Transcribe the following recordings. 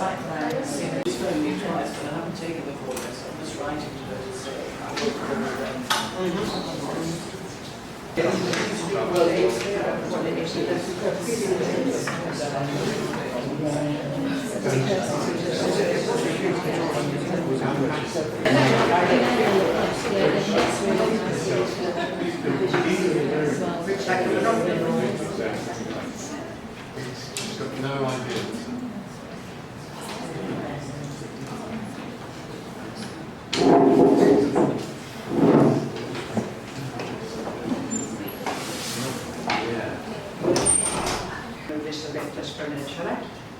site plan. It's going to be twice, but I haven't taken the call yet, so I'm just writing to her to say I will call her then. She's got no idea.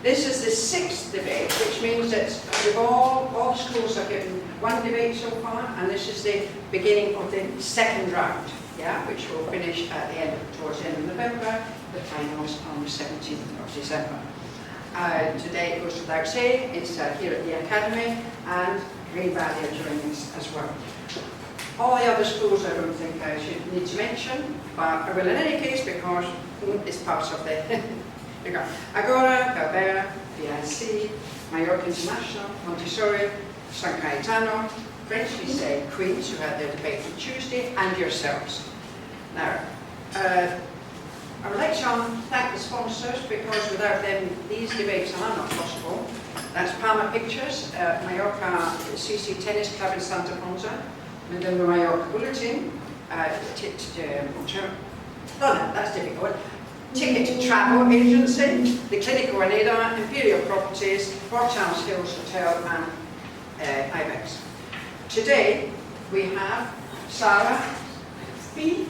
This is the 6th debate, which means that all schools are given one debate so far, and this is the beginning of the 2nd round, yeah, which will finish at the end, towards the end of November, the finals on the 17th of December. Today, it goes without saying, it's here at the Academy, and Green Valley are joining us as well. All the other schools I don't think I should need to mention, but I will in any case because it's part of the you got Agora, Dabate, VIC, Mallorca International, Montessori, San Cayetano, French Lycée, Queens, who had their debate on Tuesday, and yourselves. Now, I would like to thank the sponsors because without them these debates are not possible. That's Palma Pictures, Mallorca CC Tennis Club in Santa Ponsa, and then the Mallorca Bulletin, that's difficult. Ticket to Travel Agency, the Clinical Granada, Imperial Properties, Port Charles Hills Hotel, and Ibex. Today we have Sarah, Fee,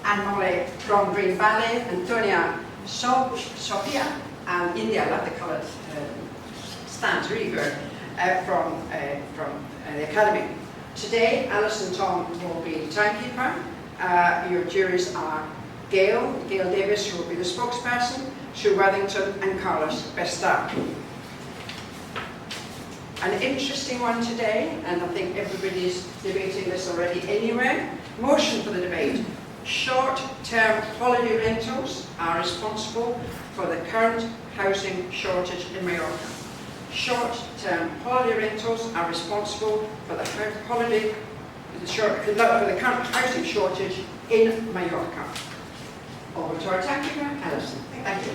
and Molly from Green Valley, Antonia, Sophia, and India. I love the coloured stands, really good, from the Academy. Today, Alice and Tom will be the timekeeper. Your juries are Gail Davis, who will be the spokesperson, Sue Worthington, and Carlos Besta. An interesting one today, and I think everybody's debating this already anyway. Motion for the debate. Short-term holiday rentals are responsible for the current housing shortage in Mallorca. Short-term holiday rentals are responsible for the current housing shortage in Mallorca. Over to our timekeeper, Alison. Thank you.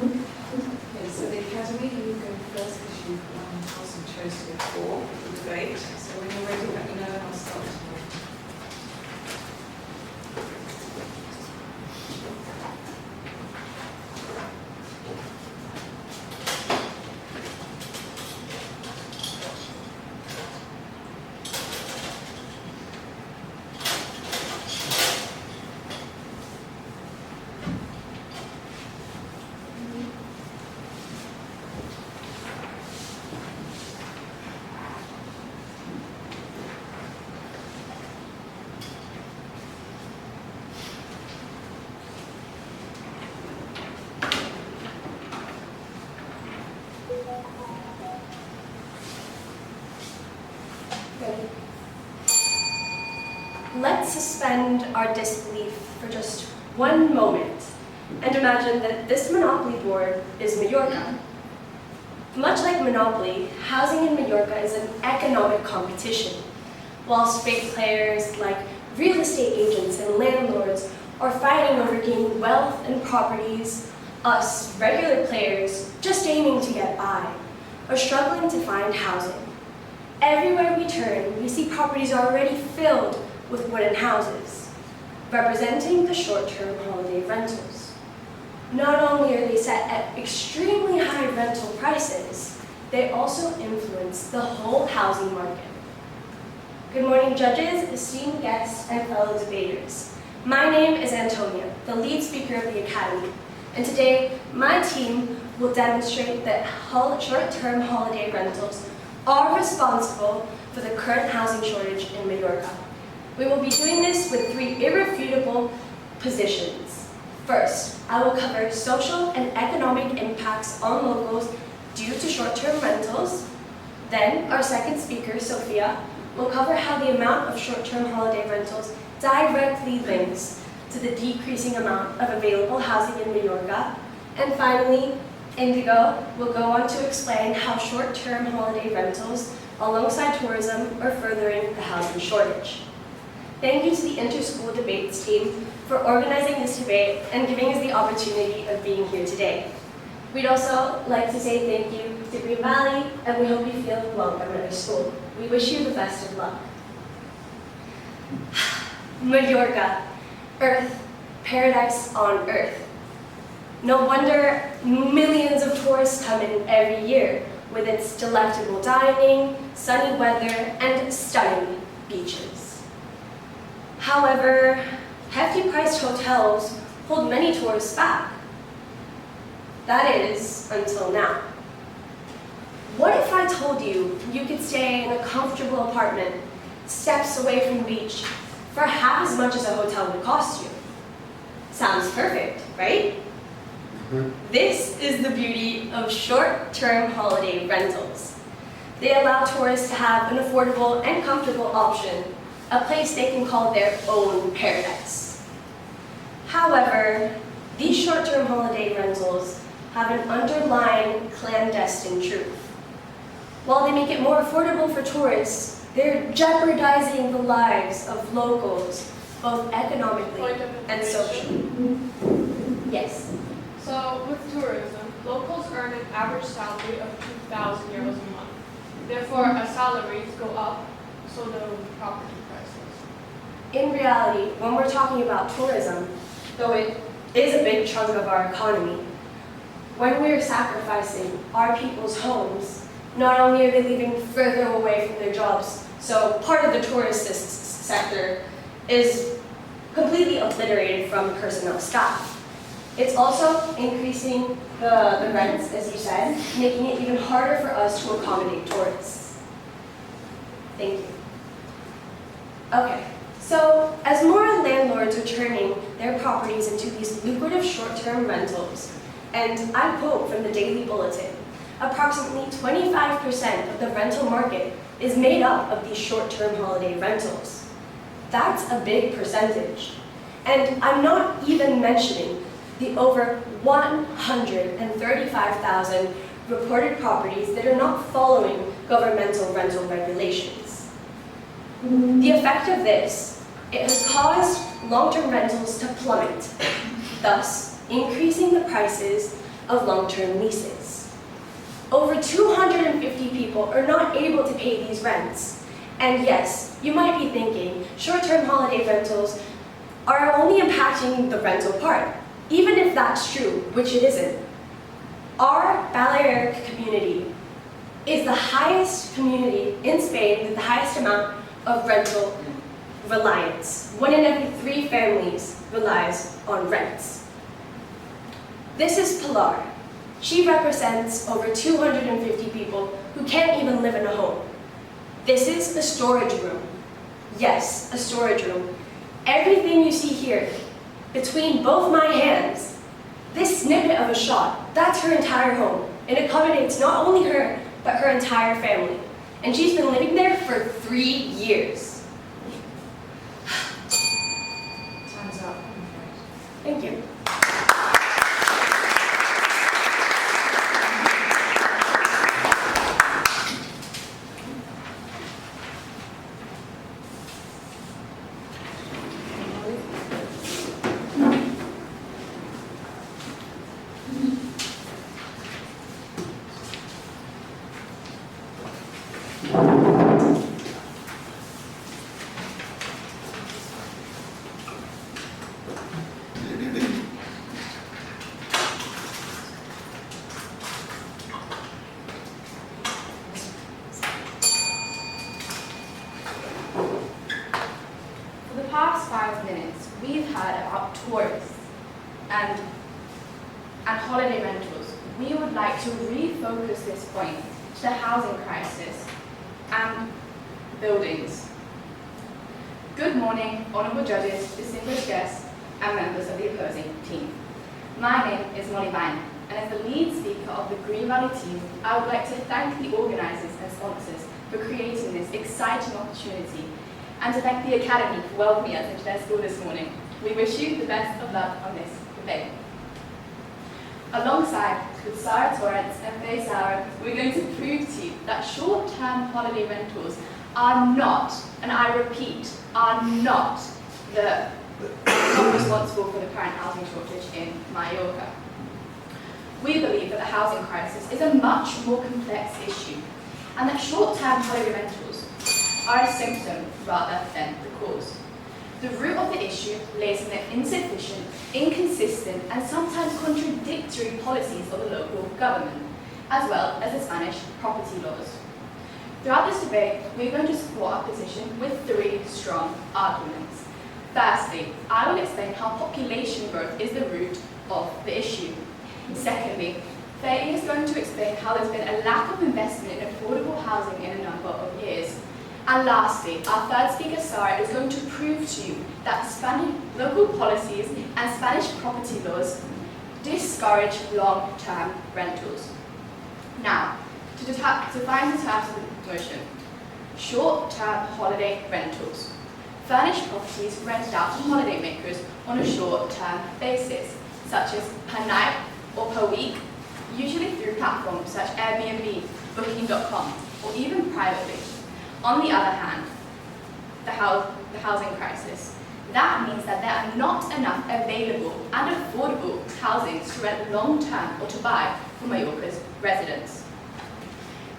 Okay, so the Academy, you go first because you also chose to go for the debate. So when you're ready, let me know and I'll start. Let's suspend our disbelief for just one moment and imagine that this Monopoly board is Mallorca. Much like Monopoly, housing in Mallorca is an economic competition. Whilst big players like real estate agents and landlords are fighting over gaining wealth and properties, us regular players, just aiming to get by, are struggling to find housing. Everywhere we turn, we see properties already filled with wooden houses, representing the short-term holiday rentals. Not only are they set at extremely high rental prices, they also influence the whole housing market. Good morning, judges, esteemed guests, and fellow debaters. My name is Antonia, the lead speaker of the Academy, and today my team will demonstrate that short-term holiday rentals are responsible for the current housing shortage in Mallorca. We will be doing this with 3 irrefutable positions. First, I will cover social and economic impacts on locals due to short-term rentals. Then, our second speaker, Sophia, will cover how the amount of short-term holiday rentals directly links to the decreasing amount of available housing in Mallorca. And finally, Indigo will go on to explain how short-term holiday rentals alongside tourism are furthering the housing shortage. Thank you to the Inter-School Debates team for organizing this debate and giving us the opportunity of being here today. We'd also like to say thank you to Green Valley, and we hope you feel welcome at our school. We wish you the best of luck. Mallorca, Earth, paradise on Earth. No wonder millions of tourists come in every year with its delectable dining, sunny weather, and stunning beaches. However, hefty-priced hotels hold many tourists back. That is, until now. What if I told you you could stay in a comfortable apartment, steps away from the beach, for half as much as a hotel would cost you? Sounds perfect, right? This is the beauty of short-term holiday rentals. They allow tourists to have an affordable and comfortable option, a place they can call their own paradise. However, these short-term holiday rentals have an underlying clandestine truth. While they make it more affordable for tourists, they're jeopardizing the lives of locals, both economically and socially. Yes. So, with tourism, locals earn an average salary of 2,000 euros a month. Therefore, as salaries go up, so do property prices. In reality, when we're talking about tourism, though it is a big chunk of our economy, when we're sacrificing our people's homes, not only are they living further away from their jobs, so part of the tourist sector is completely obliterated from personnel staff. It's also increasing the rents, as you said, making it even harder for us to accommodate tourists. Thank you. Okay, so as more landlords are turning their properties into these lucrative short-term rentals, and I quote from the Daily Bulletin, approximately 25% of the rental market is made up of these short-term holiday rentals. That's a big percentage. And I'm not even mentioning the over 135,000 reported properties that are not following governmental rental regulations. The effect of this, it has caused long-term rentals to plummet, thus increasing the prices of long-term leases. Over 250 people are not able to pay these rents. And yes, you might be thinking, short-term holiday rentals are only impacting the rental part. Even if that's true, which it isn't. Our Vallay community is the highest community in Spain with the highest amount of rental reliance. 1 in every 3 families relies on rents. This is Pilar. She represents over 250 people who can't even live in a home. This is a storage room. Yes, a storage room. Everything you see here, between both my hands, this snippet of a shot, that's her entire home. It accommodates not only her, but her entire family. And she's been living there for 3 years. Time's up, I'm afraid. Thank you. For the past 5 minutes, we've heard about tourists and holiday rentals. We would like to refocus this point to the housing crisis and buildings. Good morning, honourable judges, distinguished guests, and members of the opposing team. My name is Molly Vine, and as the lead speaker of the Green Valley team, I would like to thank the organisers and sponsors for creating this exciting opportunity, and to thank the Academy for welcoming us into their school this morning. We wish you the best of luck on this debate. Alongside with Sarah Torrance and Faye Sauer, we're going to prove to you that short-term holiday rentals are not, and I repeat, are not responsible for the current housing shortage in Mallorca. We believe that the housing crisis is a much more complex issue, and that short-term holiday rentals are a symptom rather than the cause. The root of the issue lays in the insufficient, inconsistent, and sometimes contradictory policies of the local government, as well as the Spanish property laws. Throughout this debate, we're going to support our position with 3 strong arguments. Firstly, I will explain how population growth is the root of the issue. Secondly, Faye is going to explain how there's been a lack of investment in affordable housing in a number of years. And lastly, our third speaker, Sarah, is going to prove to you that Spanish local policies and Spanish property laws discourage long-term rentals. Now, to define the terms of the motion, short-term holiday rentals. Furnished properties rented out to holidaymakers on a short-term basis, such as per night or per week, usually through platforms such as Airbnb, Booking.com, or even privately. On the other hand, the housing crisis. That means that there are not enough available and affordable housings to rent long-term or to buy for Mallorca's residents.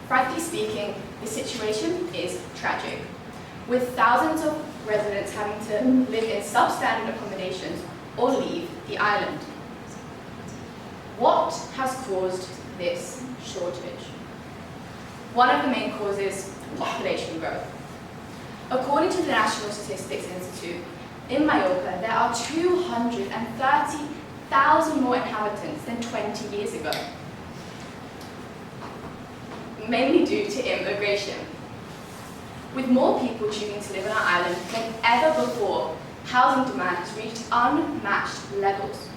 Frankly speaking, the situation is tragic, with thousands of residents having to live in substandard accommodations or leave the island. What has caused this shortage? One of the main causes, population growth. According to the National Statistics Institute, in Mallorca there are 230,000 more inhabitants than 20 years ago, mainly due to immigration. With more people choosing to live on our island than ever before, housing demand has reached unmatched levels.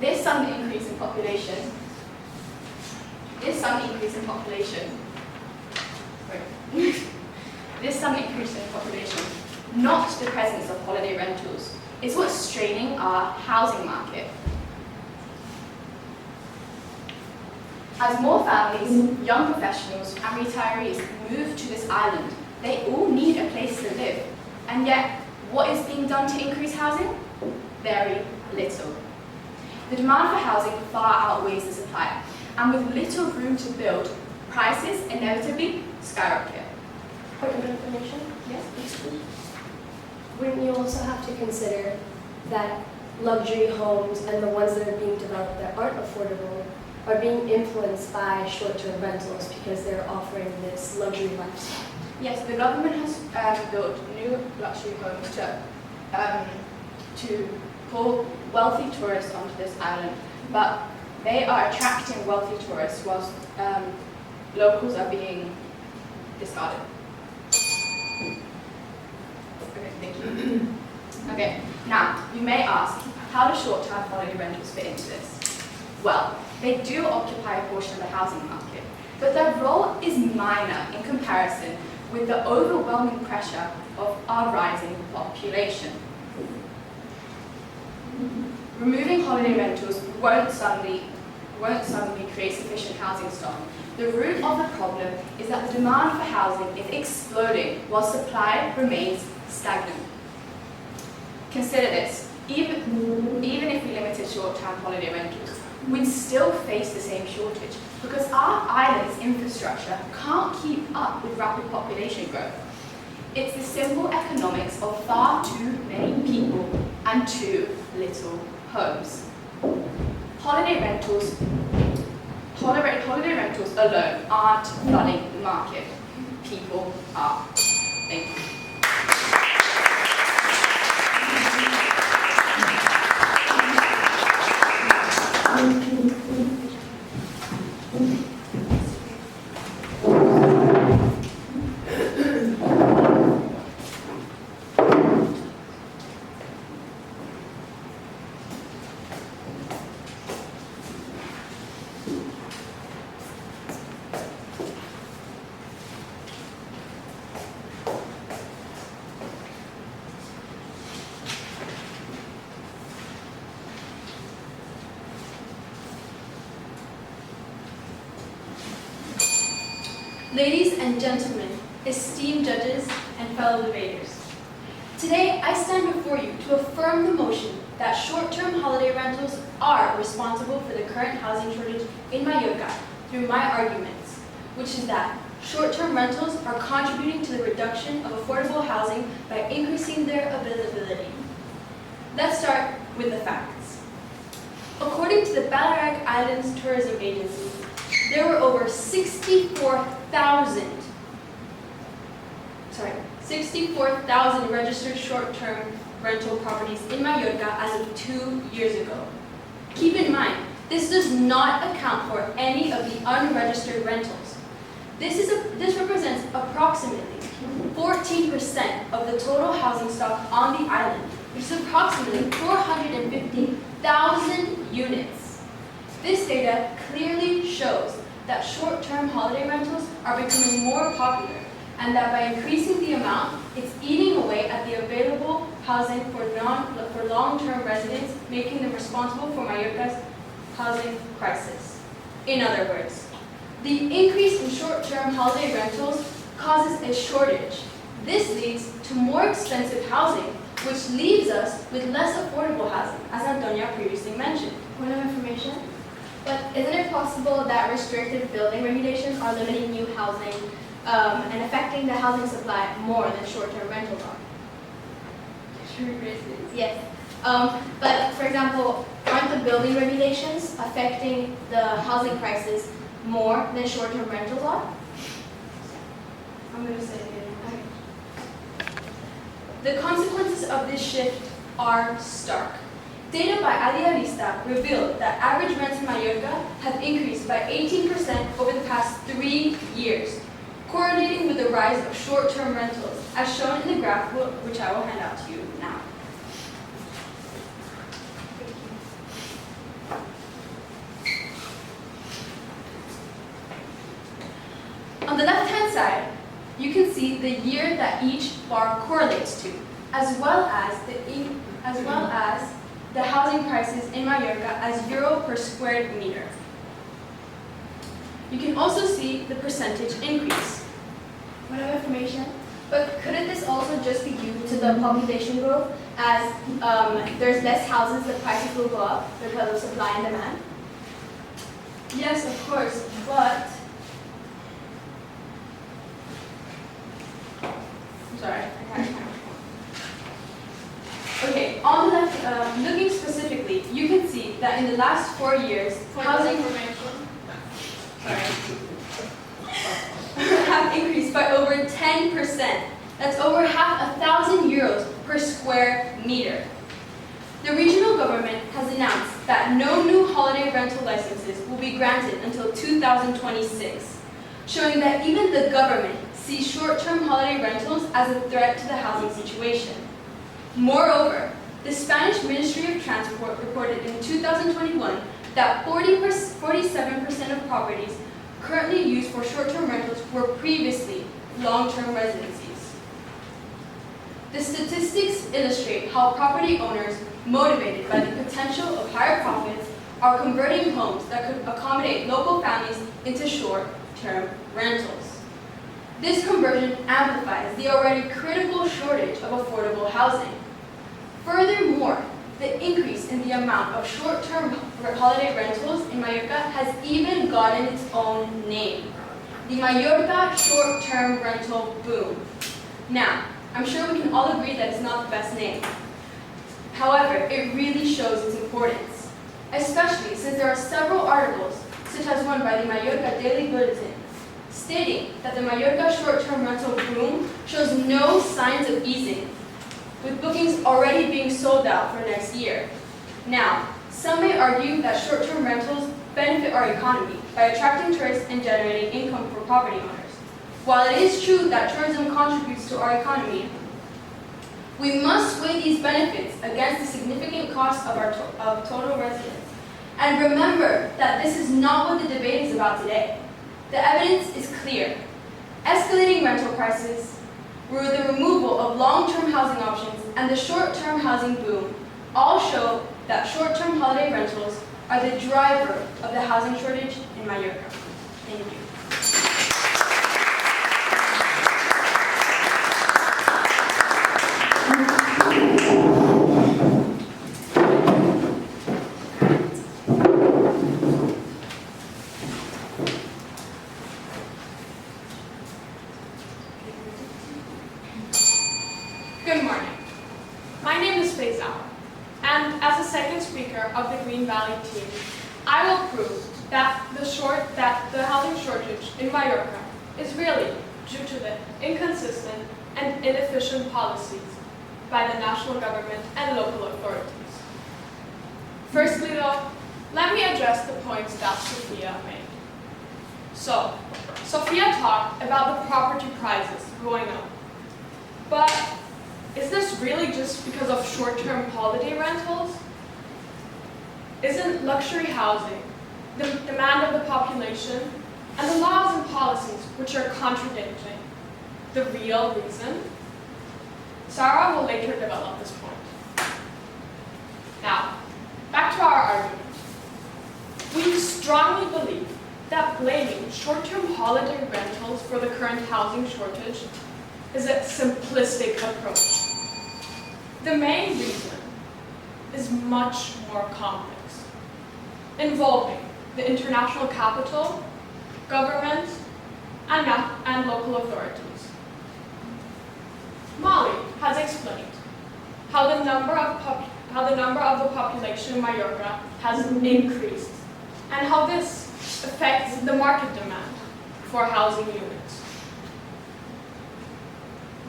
This sudden increase in population, not the presence of holiday rentals, is what's straining our housing market. As more families, young professionals, and retirees move to this island, they all need a place to live. And yet, what is being done to increase housing? Very little. The demand for housing far outweighs the supply, and with little room to build, prices inevitably skyrocket. Point of information? Yes, please. Wouldn't you also have to consider that luxury homes and the ones that are being developed that aren't affordable are being influenced by short-term rentals because they're offering this luxury lifestyle? Yes, the government has built new luxury homes to pull wealthy tourists onto this island, but they are attracting wealthy tourists whilst locals are being discarded. Okay, thank you. Okay, now you may ask, how do short-term holiday rentals fit into this? Well, they do occupy a portion of the housing market, but their role is minor in comparison with the overwhelming pressure of our rising population. Removing holiday rentals won't suddenly create sufficient housing stock. The root of the problem is that the demand for housing is exploding while supply remains stagnant. Consider this, even if we limited short-term holiday rentals, we'd still face the same shortage because our island's infrastructure can't keep up with rapid population growth. It's the simple economics of far too many people and too little homes. Holiday rentals alone aren't flooding the market. People are. Thank you. Ladies and gentlemen, esteemed judges and fellow debaters. Today, I stand before you to affirm the motion that short-term holiday rentals are responsible for the current housing shortage in Mallorca through my arguments, which is that short-term rentals are contributing to the reduction of affordable housing by increasing their availability. Let's start with the facts. According to the Vallay Islands Tourism Agency, there were over 64,000 registered short-term rental properties in Mallorca as of 2 years ago. Keep in mind, this does not account for any of the unregistered rentals. This represents approximately 14% of the total housing stock on the island, which is approximately 450,000 units. This data clearly shows that short-term holiday rentals are becoming more popular, and that by increasing the amount, it's eating away at the available housing for long-term residents, making them responsible for Mallorca's housing crisis. In other words, the increase in short-term holiday rentals causes a shortage. This leads to more expensive housing, which leaves us with less affordable housing, as Antonia previously mentioned. Point of information. But isn't it possible that restrictive building regulations are limiting new housing and affecting the housing supply more than short-term rentals are? Yes. But for example, aren't the building regulations affecting the housing crisis more than short-term rentals are? I'm going to say it again. The consequences of this shift are stark. Data by Idealista revealed that average rents in Mallorca have increased by 18% over the past 3 years, correlating with the rise of short-term rentals, as shown in the graph which I will hand out to you now. On the left-hand side, you can see the year that each bar correlates to, as well as the housing prices in Mallorca as euro per square meter. You can also see the percentage increase. Point of information. But couldn't this also just be due to the population growth, as there's less houses, the prices will go up because of supply and demand? Yes, of course, but I'm sorry. Okay, on the left, looking specifically, you can see that in the last 4 years, housing have increased by over 10%. That's over €1,000 per square meter. The regional government has announced that no new holiday rental licenses will be granted until 2026, showing that even the government sees short-term holiday rentals as a threat to the housing situation. Moreover, the Spanish Ministry of Transport reported in 2021 that 47% of properties currently used for short-term rentals were previously long-term residencies. The statistics illustrate how property owners, motivated by the potential of higher profits, are converting homes that could accommodate local families into short-term rentals. This conversion amplifies the already critical shortage of affordable housing. Furthermore, the increase in the amount of short-term holiday rentals in Mallorca has even gotten its own name, the Mallorca short-term rental boom. Now, I'm sure we can all agree that it's not the best name. However, it really shows its importance, especially since there are several articles, such as one by the Mallorca Daily Bulletin, stating that the Mallorca short-term rental boom shows no signs of easing, with bookings already being sold out for next year. Now, some may argue that short-term rentals benefit our economy by attracting tourists and generating income for property owners. While it is true that tourism contributes to our economy, we must weigh these benefits against the significant cost of total residents. And remember that this is not what the debate is about today. The evidence is clear. Escalating rental prices, the removal of long-term housing options, and the short-term housing boom all show that short-term holiday rentals are the driver of the housing shortage in Mallorca. Thank you. of the Green Valley team, I will prove that the housing shortage in Mallorca is really due to the inconsistent and inefficient policies by the national government and local authorities. Firstly though, let me address the points that Sophia made. So, Sophia talked about the property prices going up. But is this really just because of short-term holiday rentals? Isn't luxury housing, the demand of the population, and the laws and policies which are contradicting the real reason? Sarah will later develop this point. Now, back to our argument. We strongly believe that blaming short-term holiday rentals for the current housing shortage is a simplistic approach. The main reason is much more complex, involving the international capital, government, and local authorities. Molly has explained how the number of the population in Mallorca has increased and how this affects the market demand for housing units.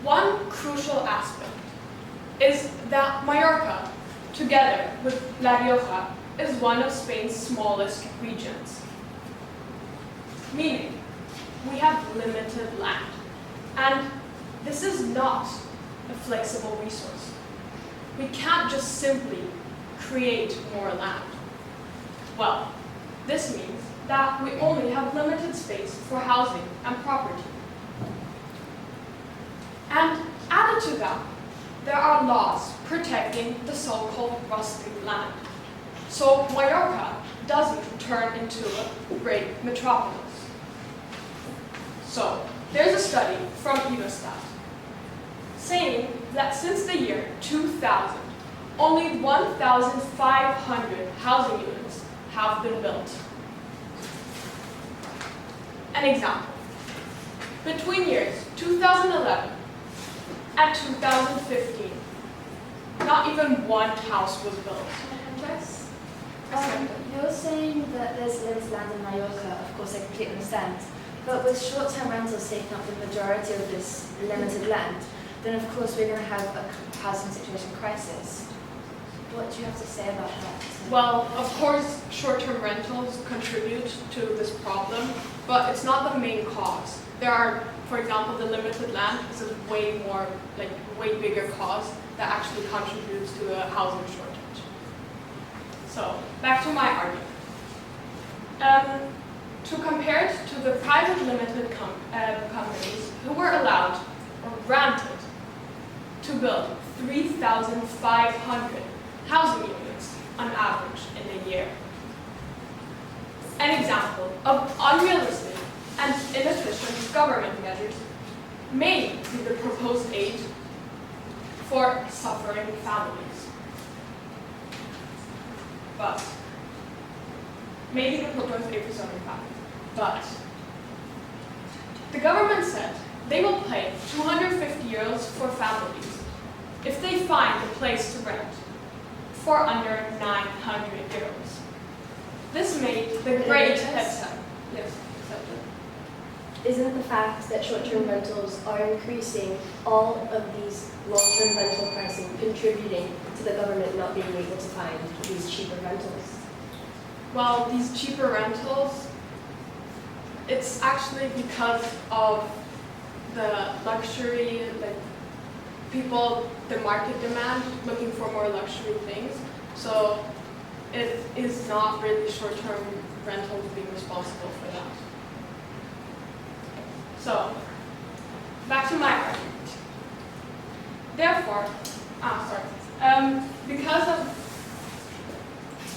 One crucial aspect is that Mallorca, together with La Rioja, is one of Spain's smallest regions. Meaning, we have limited land, and this is not a flexible resource. We can't just simply create more land. Well, this means that we only have limited space for housing and property. And added to that, there are laws protecting the so-called rustic land. So Mallorca doesn't turn into a great metropolis. So there's a study from Eurostat saying that since the year 2000, only 1,500 housing units have been built. An example. Between years 2011 and 2015, not even one house was built. Andres? Yes, You're saying that there's limited land in Mallorca, of course I completely understand, but with short-term rentals taking up the majority of this limited land, then of course we're going to have a housing situation crisis. What do you have to say about that? Well, of course, short-term rentals contribute to this problem, but it's not the main cause. There are, for example, the limited land is a way bigger cause that actually contributes to a housing shortage. So, back to my argument. To compare it to the private limited companies who were allowed or granted to build 3,500 housing units on average in a year. An example of unrealistic and inefficient government measures may be the proposed aid for suffering families. But, maybe the proposed aid for suffering families. But, the government said they will pay 250 euros for families if they find a place to rent for under 900 euros. This made the great headset. Yes, accepted. Isn't the fact that short-term rentals are increasing all of these long-term rental pricing contributing to the government not being able to find these cheaper rentals? Well, these cheaper rentals, it's actually because of the luxury, people, the market demand, looking for more luxury things. So it is not really short-term rentals being responsible for that. So, back to my argument. Therefore, because of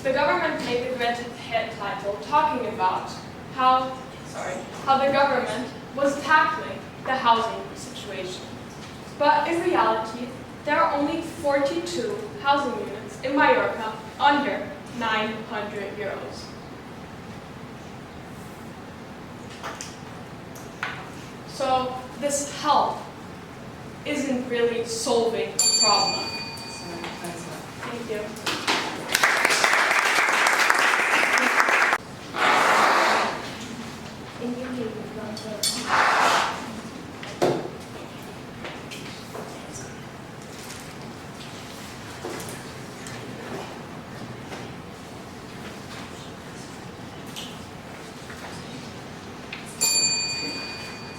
the government made the granted head title talking about how the government was tackling the housing situation. But in reality, there are only 42 housing units in Mallorca under 900 euros. So this help isn't really solving a problem. Thank you. you if you want to.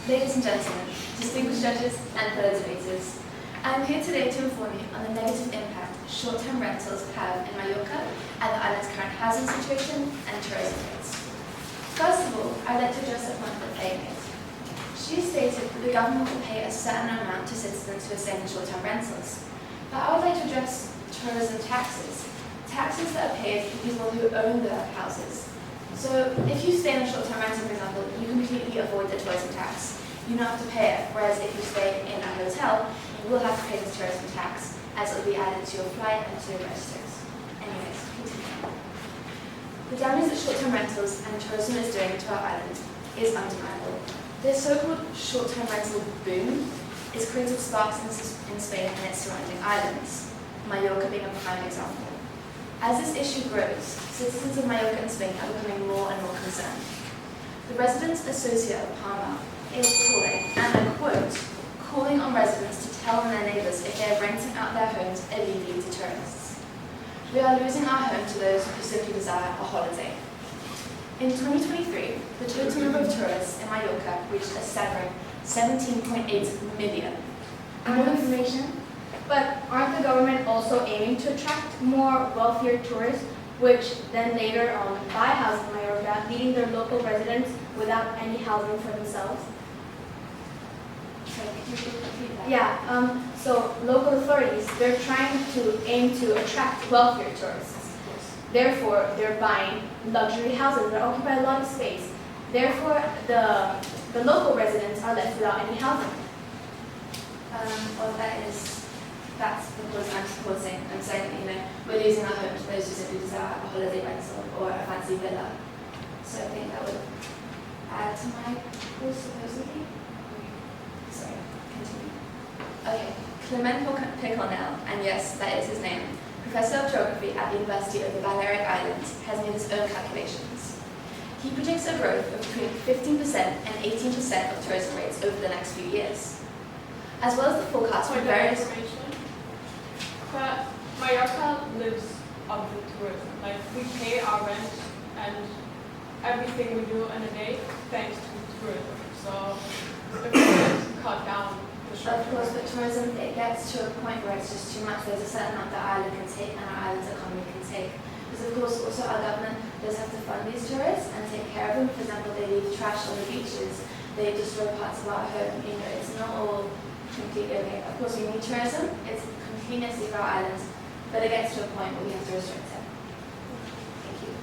Ladies and gentlemen, distinguished judges and fellow debaters, I am here today to inform you on the negative impact short-term rentals have in Mallorca and the island's current housing situation and tourism rates. First of all, I'd like to address a point that Faye made. She stated that the government will pay a certain amount to citizens who are staying in short-term rentals. But I would like to address tourism taxes. Taxes that are paid for people who own their houses. So if you stay in a short-term rental, for example, you completely avoid the tourism tax. You don't have to pay it, whereas if you stay in a hotel, you will have to pay this tourism tax, as it will be added to your flight and to your registers. Anyways, continue. The damage that short-term rentals and tourism is doing to our island is undeniable. This so-called short-term rental boom is created sparks in Spain and its surrounding islands, Mallorca being a prime example. As this issue grows, citizens of Mallorca and Spain are becoming more and more concerned. The Residents Associate of Palma is calling, and I quote, calling on residents to tell their neighbours if they are renting out their homes illegally to tourists. We are losing our home to those who simply desire a holiday. In 2023, the total number of tourists in Mallorca reached a staggering 17.8 million. More information? But aren't the government also aiming to attract more wealthier tourists, which then later on buy houses in Mallorca, leaving their local residents without any housing for themselves? Sorry, could you repeat that? Yeah, so local authorities, they're trying to aim to attract wealthier tourists. Therefore, they're buying luxury houses that occupy a lot of space. Therefore, the local residents are left without any housing. Well, that's because I'm supporting and saying that, we're losing our home to those who simply desire a holiday rental or a fancy villa. So I think that would add to my cause, supposedly. Sorry, continue. Okay, Clement Picornell, and yes, that is his name, Professor of Geography at the University of the Balearic Islands, has made his own calculations. He predicts a growth of between 15% and 18% of tourism rates over the next few years, as well as the forecast for various... But Mallorca lives of the tourism. Like, we pay our rent and everything we do in a day thanks to tourism. So if we just cut down the short Of course, but tourism, it gets to a point where it's just too much. There's a certain amount that our island can take and our island's economy can take. Because of course, also our government does have to fund these tourists and take care of them. For example, they leave trash on the beaches, they destroy parts of our home. You know, it's not all completely okay. Of course, we need tourism. It's completely necessary for our islands, but it gets to a point where we have to restrict it. Thank you.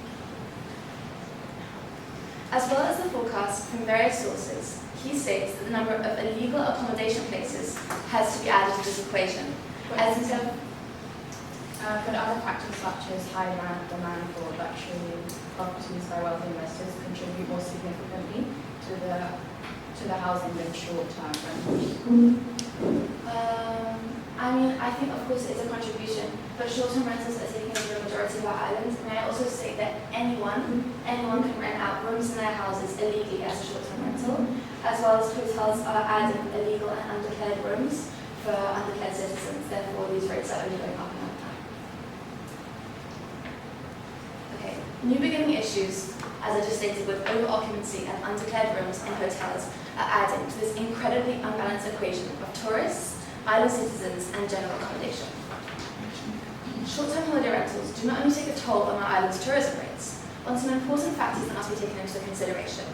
As well as the forecast from various sources, he states that the number of illegal accommodation places has to be added to this equation. As in terms Could other factors such as high demand for luxury properties by wealthy investors contribute more significantly to the housing than short-term rentals? I mean, I think of course it's a contribution, but short-term rentals are taking over the majority of our islands. May I also state that anyone can rent out rooms in their houses illegally as a short-term rental, as well as hotels are adding illegal and undeclared rooms for undeclared citizens. Therefore, these rates are only going up and up now. Okay, new beginning issues, as I just stated, with over-occupancy and undeclared rooms in hotels are adding to this incredibly unbalanced equation of tourists, island citizens, and general accommodation. Short-term holiday rentals do not only take a toll on our island's tourism rates, but on some important factors that must be taken into consideration.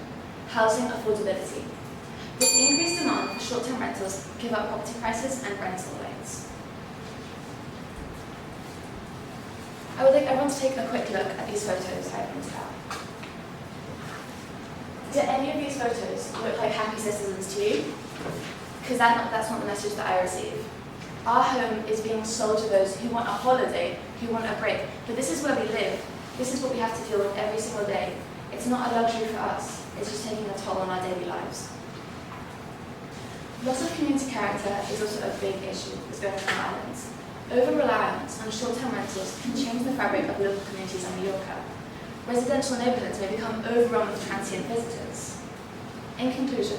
Housing affordability. With increased demand for short-term rentals, give up property prices and rental rates. I would like everyone to take a quick look at these photos I printed out. Do any of these photos look like happy citizens to you? Because that's not the message that I receive. Our home is being sold to those who want a holiday, who want a break. But this is where we live. This is what we have to deal with every single day. It's not a luxury for us. It's just taking a toll on our daily lives. Loss of community character is also a big issue that's going on in our islands. Over-reliance on short-term rentals can change the fabric of local communities on Mallorca. Residential neighbourhoods may become overrun with transient visitors. In conclusion,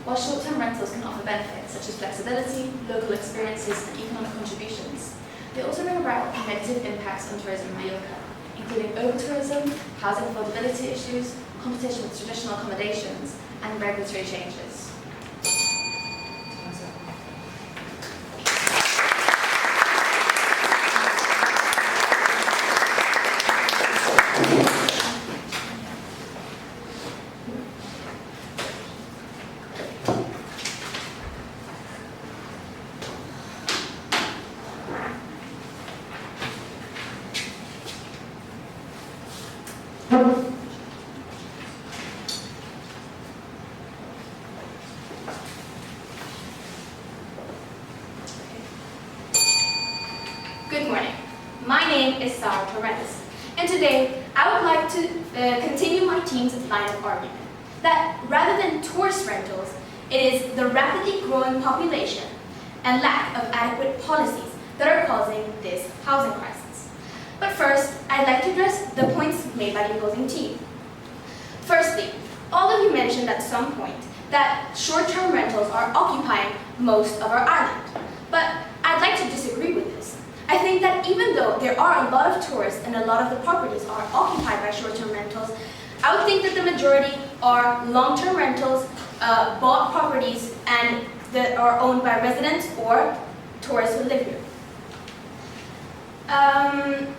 while short-term rentals can offer benefits such as flexibility, local experiences, and economic contributions, they also bring about negative impacts on tourism in Mallorca, including over-tourism, housing affordability issues, competition with traditional accommodations, and regulatory changes. Good morning. My name is Sarah Torres, and today I would like to continue my team's line of argument that rather than tourist rentals, it is the rapidly growing population and lack of adequate policies that are causing this housing crisis. But first, I'd like to address the points made by the opposing team. Firstly, all of you mentioned at some point that short-term rentals are occupying most of our island, but I'd like to disagree with this. I think that even though there are a lot of tourists and a lot of the properties are occupied by short-term rentals, I would think that the majority are long-term rentals, bought properties, and that are owned by residents or tourists who live here.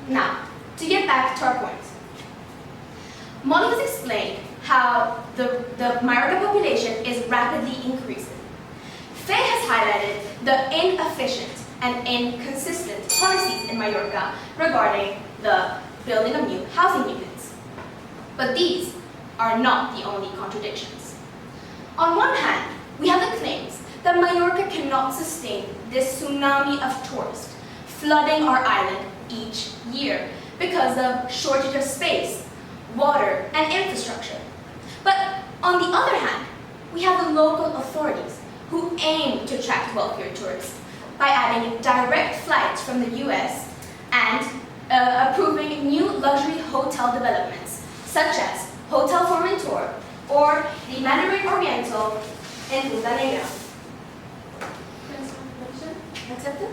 Now, to get back to our point. Molly has explained how the Mallorca population is rapidly increasing. Faye has highlighted the inefficient and inconsistent policies in Mallorca regarding the building of new housing units. But these are not the only contradictions. On one hand, we have the claims that Mallorca cannot sustain this tsunami of tourists flooding our island each year because of shortage of space, water, and infrastructure. But on the other hand, we have the local authorities who aim to attract wealthier tourists by adding direct flights from the US and approving new luxury hotel developments, such as Hotel Formentor or the Mandarin Oriental in Punta Negra. Accepted?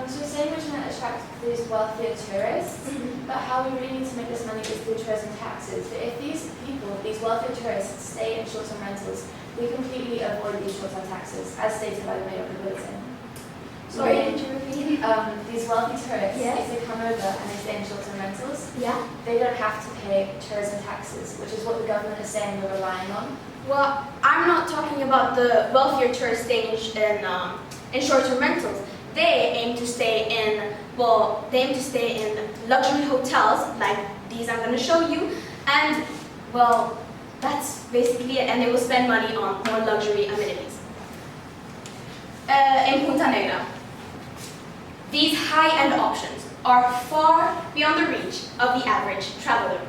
So saying we're trying to attract these wealthier tourists, but how we really need to make this money is through tourism taxes. But if these people, these wealthier tourists, stay in short-term rentals, we completely avoid these short-term taxes, as stated by the Mallorca Bulletin. Sorry, did you repeat? These wealthy tourists, Yes. if they come over and they stay in short-term rentals, Yeah. they don't have to pay tourism taxes, which is what the government is saying we're relying on. Well, I'm not talking about the wealthier tourists staying in short-term rentals. They aim to stay in luxury hotels like these I'm going to show you, and well, that's basically it. And they will spend money on more luxury amenities. In Punta Negra, these high-end options are far beyond the reach of the average traveler,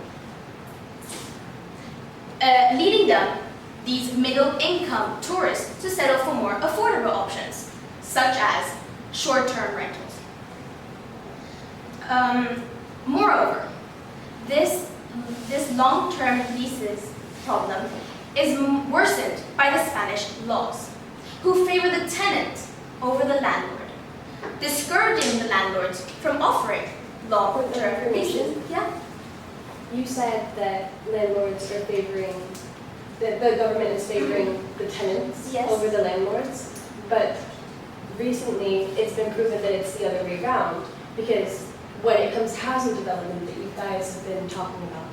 leading them, these middle-income tourists, to settle for more affordable options, such as short-term rentals. Moreover, this long-term leases problem is worsened by the Spanish laws, who favor the tenant over the landlord, discouraging the landlords from offering long-term leases. Yeah. You said that landlords are favoring, that the government is favoring the tenants Yes. over the landlords, but recently it's been proven that it's the other way around, because when it comes to housing development that you guys have been talking about,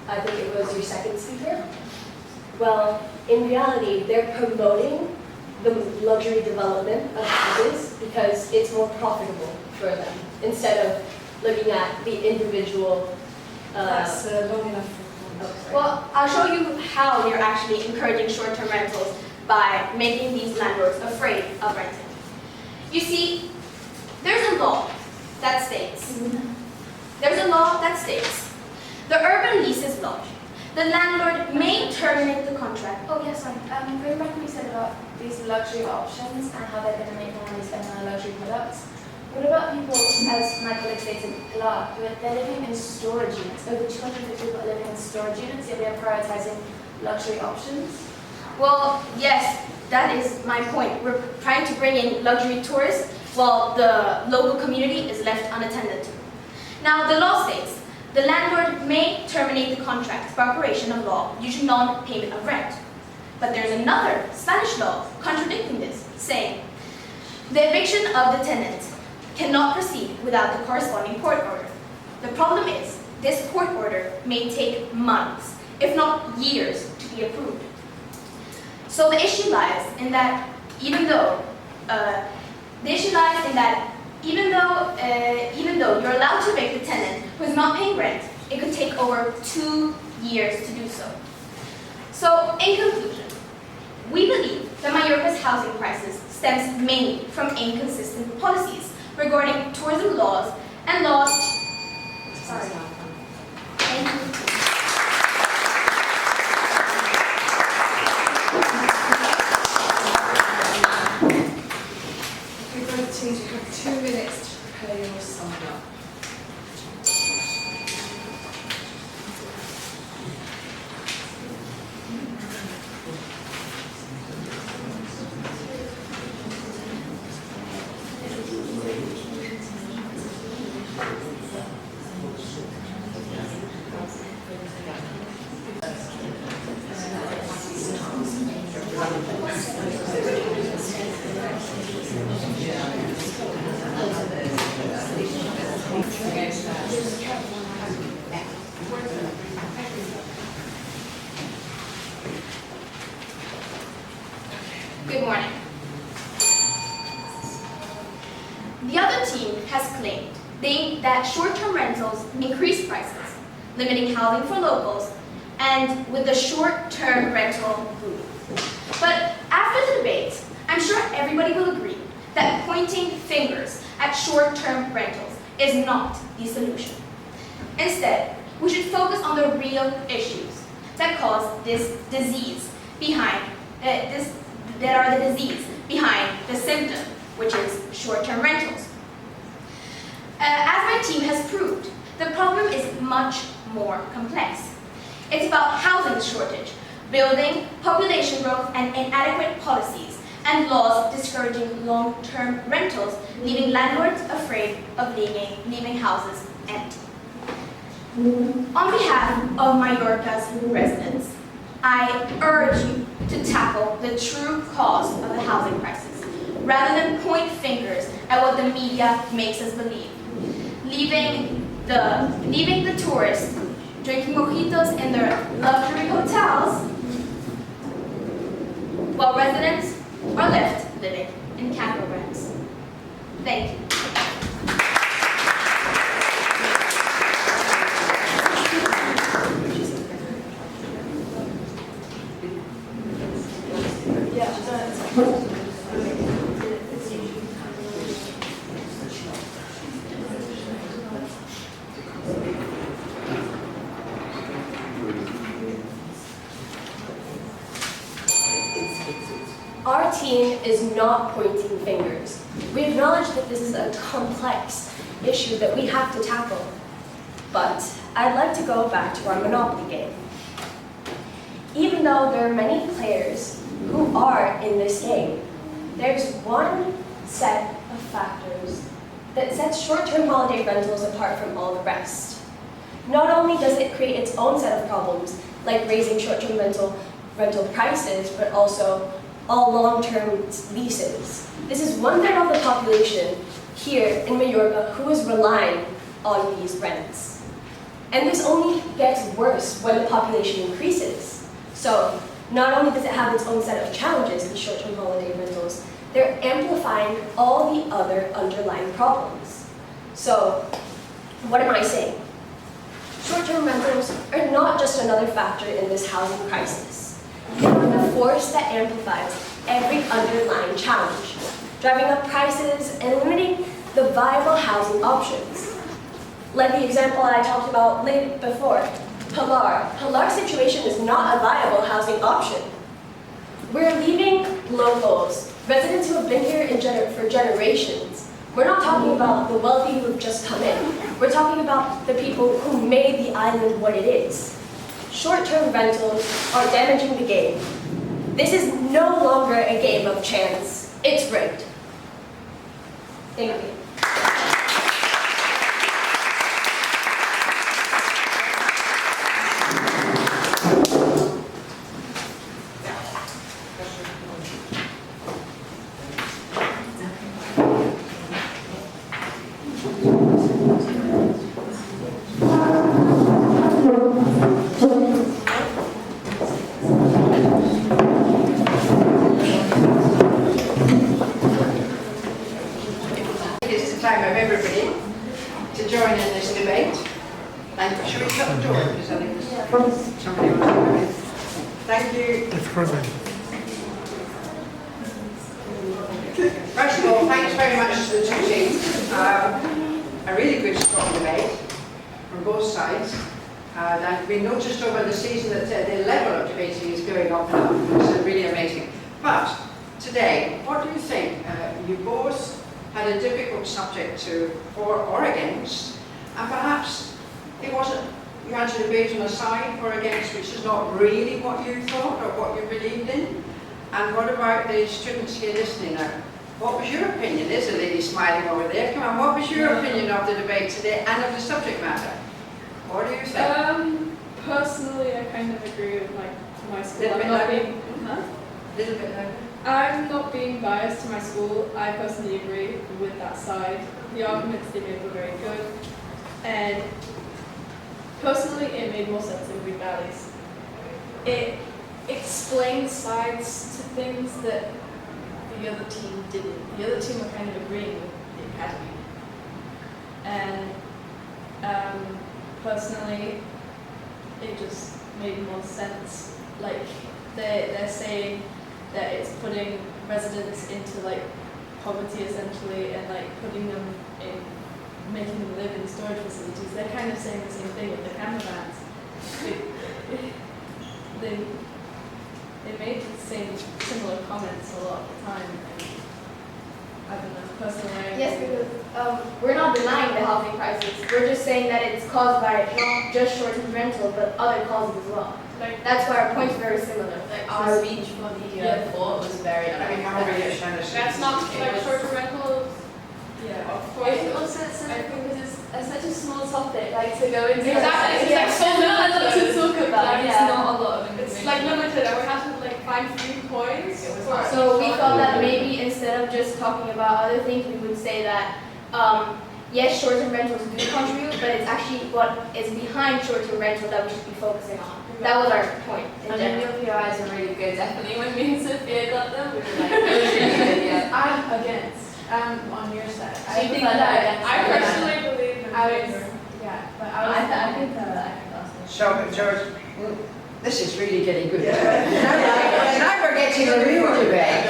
I think it was your second speaker, well, in reality, they're promoting the luxury development of houses because it's more profitable for them, instead of looking at the individual. That's long enough for Okay. Well, I'll show you how they're actually encouraging short-term rentals by making these landlords afraid of renting. You see, there's a law that states, the urban leases law. The landlord may terminate the contract. Oh yes, sorry. Going back to what you said about these luxury options and how they're going to make more money spending on luxury products. What about people, as my colleague stated, Pilar, who they're living in storage units? Over 250 people are living in storage units, yet they're prioritizing luxury options. Well, yes, that is my point. We're trying to bring in luxury tourists while the local community is left unattended to. Now, the law states, the landlord may terminate the contract by operation of law due to non-payment of rent. But there's another Spanish law contradicting this, saying, the eviction of the tenant cannot proceed without the corresponding court order. The problem is, this court order may take months, if not years, to be approved. So the issue lies in that even though you're allowed to evict the tenant who is not paying rent, it could take over 2 years to do so. So in conclusion, we believe that Mallorca's housing crisis stems mainly from inconsistent policies regarding tourism laws and laws. Sorry. Thank you. Teams, you have 2 minutes to prepare your sum up. Good morning. The other team has claimed that short-term rentals increase prices, limiting housing for locals, and with the short-term rental boom. But after the debate, I'm sure everybody will agree that pointing fingers at short-term rentals is not the solution. Instead, we should focus on the real issues that cause this disease behind that are the disease behind the symptom, which is short-term rentals. As my team has proved, the problem is much more complex. It's about housing shortage, building, population growth, and inadequate policies, and laws discouraging long-term rentals, leaving landlords afraid of leaving houses empty. On behalf of Mallorca's residents, I urge you to tackle the true cause of the housing crisis, rather than point fingers at what the media makes us believe. Leaving the tourists drinking mojitos in their luxury hotels, while residents are left living in camper vans. Thank you. Our team is not pointing fingers. We acknowledge that this is a complex issue that we have to tackle. But I'd like to go back to our Monopoly game. Even though there are many players who are in this game, there's one set of factors that sets short-term holiday rentals apart from all the rest. Not only does it create its own set of problems, like raising short-term rental prices, but also all long-term leases. This is 1/3 of the population here in Mallorca who is relying on these rents. And this only gets worse when the population increases. So not only does it have its own set of challenges, the short-term holiday rentals, they're amplifying all the other underlying problems. So what am I saying? Short-term rentals are not just another factor in this housing crisis. They're the force that amplifies every underlying challenge, driving up prices and limiting the viable housing options. Like the example I talked about before, Pilar. Pilar's situation is not a viable housing option. We're leaving locals, residents who have been here for generations. We're not talking about the wealthy who have just come in. We're talking about the people who made the island what it is. Short-term rentals are damaging the game. This is no longer a game of chance. It's rigged. Thank you. It's the time of everybody to join in this debate. And should we shut the door? Because I think somebody wants to come in. Thank you. First of all, thanks very much to the two teams. A really good, strong debate from both sides. And we noticed over the season that the level of debating is going up and up. It's really amazing. But today, what do you think? You both had a difficult subject to for or against, and perhaps it wasn't, you had to debate on a side for or against, which is not really what you thought or what you believed in. And what about the students here listening now? What was your opinion? There's a lady smiling over there. Come on, what was your opinion of the debate today and of the subject matter? What do you think? Personally, I kind of agree with my school. Little bit I'm not louder. being, Little bit louder. I'm not being biased to my school. I personally agree with that side. The arguments they made were very good, and personally, it made more sense in Green Valleys. It explained sides to things that the other team didn't. The other team were kind of agreeing with the academy, and personally, it just made more sense. Like they're saying that it's putting residents into like poverty essentially, and like putting them in, making them live in storage facilities. They're kind of saying the same thing with the camper vans. They made the same similar comments a lot of the time. And I don't know, personally. Yes, because we're not denying the housing crisis. We're just saying that it's caused by not just short-term rental, but other causes as well. Like, That's why our point's very similar. Like our speech for the fort was very. I mean, how many years trying to say that's not it like was- short-term rentals. Yeah, of course. It also it's because it's such a small topic, like to go into. Exactly, it's like so not a lot to talk about. It's Yeah. not a lot of information. It's like limited, and we have to like find 3 points. So we thought that maybe instead of just talking about other things, we would say that yes, short-term rentals do contribute, but it's actually what is behind short-term rental that we should be focusing on. That was our point. in I mean, general. your PRIs are really good. Definitely when me and Sophia got them, we were like, it was really good, yeah. I'm against. I'm on your side. So you think that I personally believe in I favor. was, yeah, but I think that's So, George, this is really getting good. Now we're getting a real debate.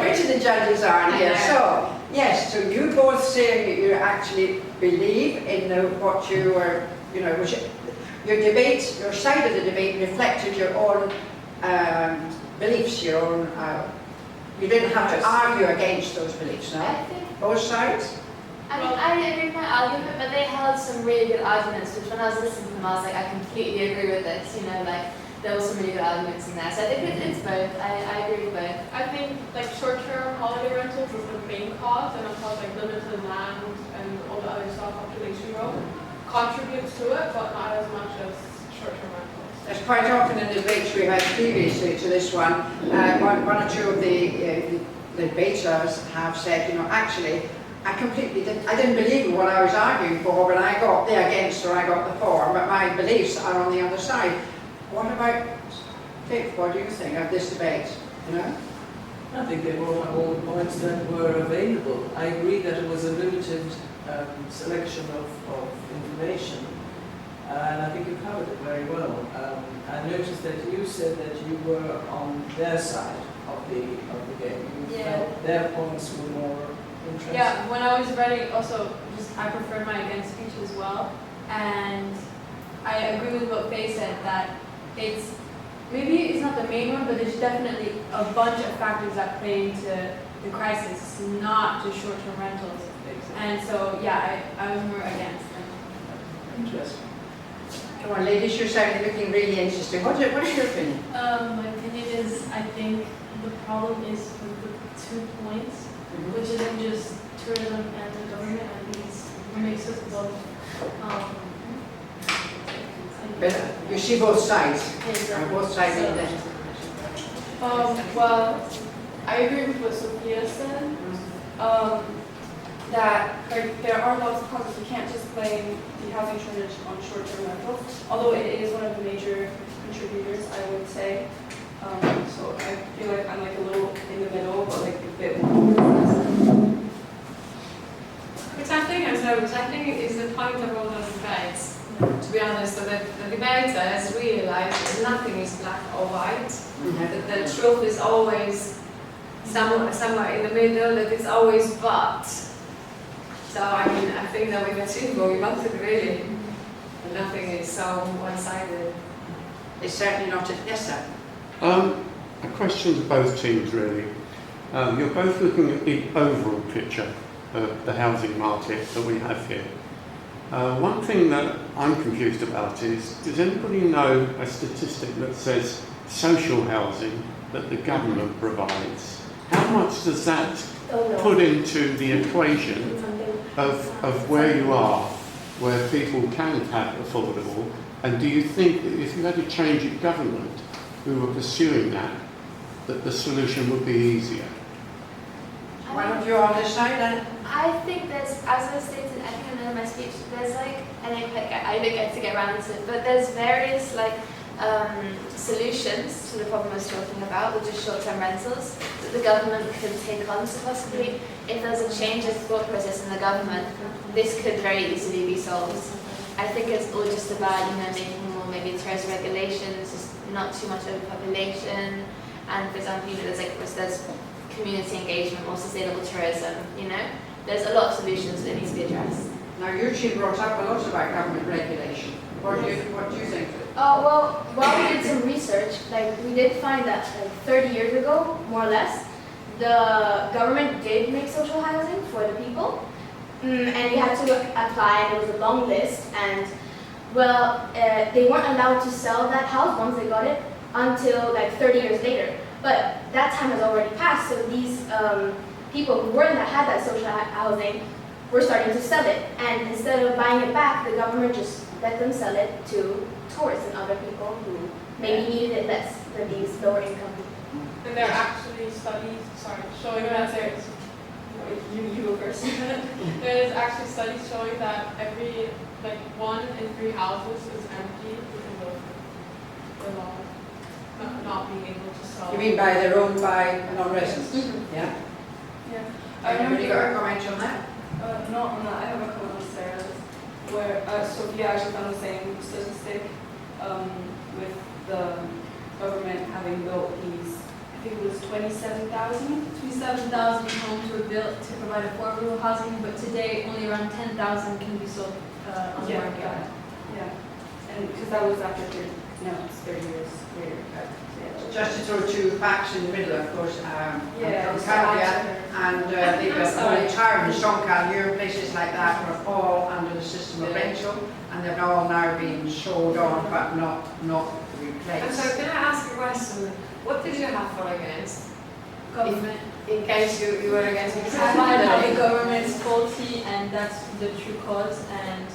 Which of the judges are here? So, yes, so you both saying that you actually believe in what you were, your debate, your side of the debate reflected your own beliefs, your own, you didn't have to argue against those beliefs, no? I think Both sides? I mean, I agree with my argument, but they held some really good arguments, which when I was listening to them, I was like, I completely agree with this, like, there were some really good arguments in there. So I think it's both. I agree with both. I think like short-term holiday rentals is the main cause, and of course like limited land and all the other stuff, population growth, contributes to it, but not as much as short-term rentals. As quite often in the debates we had previously to this one, one or two of the debaters have said, actually, I didn't believe in what I was arguing for when I got the against or I got the for, but my beliefs are on the other side. What about Vic? What do you think of this debate? I think they brought up all the points that were available. I agree that it was a limited selection of information, and I think you covered it very well. I noticed that you said that you were on their side of the game. You felt their points were more interesting. yeah, when I was ready, also, I preferred my against speech as well. And I agree with what Faye said, that maybe it's not the main one, but there's definitely a bunch of factors that play into the crisis. It's not just short-term rentals. And so, yeah, I was more against them. Interesting. Come on, ladies, you're certainly looking really interesting. What is your opinion? My opinion is, I think the problem is with the 2 points, which isn't just tourism and the government. I think it's what makes us both. But you see both sides. Exactly. Both sides of that. Well, I agree with what Sophia said. That like, there are lots of causes. We can't just blame the housing shortage on short-term rentals, although it is one of the major contributors, I would say. So I feel like I'm like a little in the middle, but like a bit more. Which I think is the point of all those debates. To be honest, so that the debaters realize that nothing is black or white. That the truth is always somewhere in the middle. That it's always but. So I mean, I think that we've achieved what we wanted really. And nothing is so one-sided. It's certainly not a yes, sir. A question to both teams really. You're both looking at the overall picture of the housing market that we have here. One thing that I'm confused about is, does anybody know a statistic that says social housing that the government provides? How much does that put into the equation of where you are, where people can have affordable? And do you think that if you had a change in government who were pursuing that the solution would be easier? Why don't you all decide then? I think there's, as I stated, I think in my speech, there's like, and I didn't get to get around to it, but there's various like solutions to the problem I was talking about, which is short-term rentals, that the government could take on. So possibly, if there's a change of thought process in the government, this could very easily be solved. I think it's all just about, making more maybe tourist regulations, just not too much overpopulation, and for example, there's community engagement, more sustainable tourism, There's a lot of solutions that need to be addressed. Now, Eugene brought up a lot about government regulation. What do you think? Well, while we did some research, we did find that 30 years ago, more or less, the government did make social housing for the people, and you had to apply, and it was a long list, and they weren't allowed to sell that house once they got it until 30 years later. But that time has already passed, so these people who had that social housing were starting to sell it. And instead of buying it back, the government just let them sell it to tourists and other people who maybe needed it less than these lower income people. And there are actually studies, showing that there's, you go first. There's actually studies showing that every, 1 in 3 houses is empty because of the law. Not being able to sell. You mean by non-residents? Yeah. Anybody got a comment on that? Not on that. I have a comment on Sarah's, where Sophia actually found the same statistic with the government having built these. I think it was 27,000. 27,000 homes were built to provide affordable housing, but today only around 10,000 can be sold on the market. Yeah, and because that was after 30 years later. Just to throw 2 facts in the middle, of course, Yeah, Calgary and Tyrone, Stonecallier, places like that were all under the system of rental, and they've all now been sold on, but not And replaced. so can I ask a question? What did you have for against? Government. In case you were against it? I find that the government is faulty, and that's the true cause. And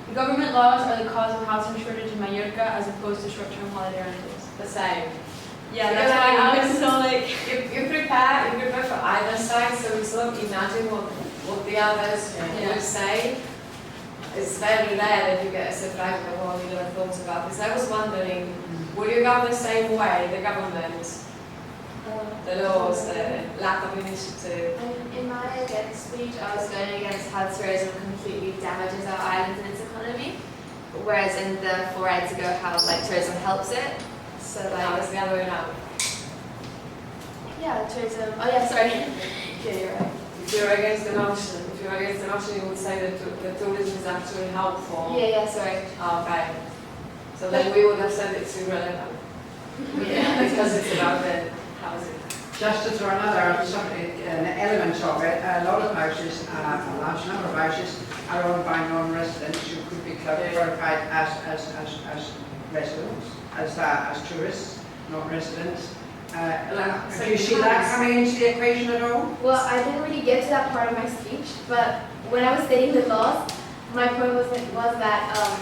the government laws are the cause of housing shortage in Mallorca, as opposed to short-term holiday rentals. The same. Yeah, Because that's why I I'm was so you prepare for either side, so you sort of imagine what the others would say. It's very rare that you get a surprise of, well, you never thought about this. I was wondering, will you go the same way, the government, the laws, the lack of initiative? In my against speech, I was going against how tourism completely damages our island and its economy, whereas in the 4 rides ago, how tourism helps it. So Now it's the other way around. yeah, tourism. Oh yeah, sorry. Yeah, you're right. If you're against the notion, you would say that the tourism is actually helpful. Yeah, sorry. Okay. So then we would have said it's irrelevant. Yeah. Because it's about the housing. Just to throw another an element of it, a lot of houses, a large number of houses, are owned by non-residents who could be classified as residents, as tourists, not residents. Do you see that coming into the equation at all? Well, I didn't really get to that part of my speech, but when I was stating the laws, my point was that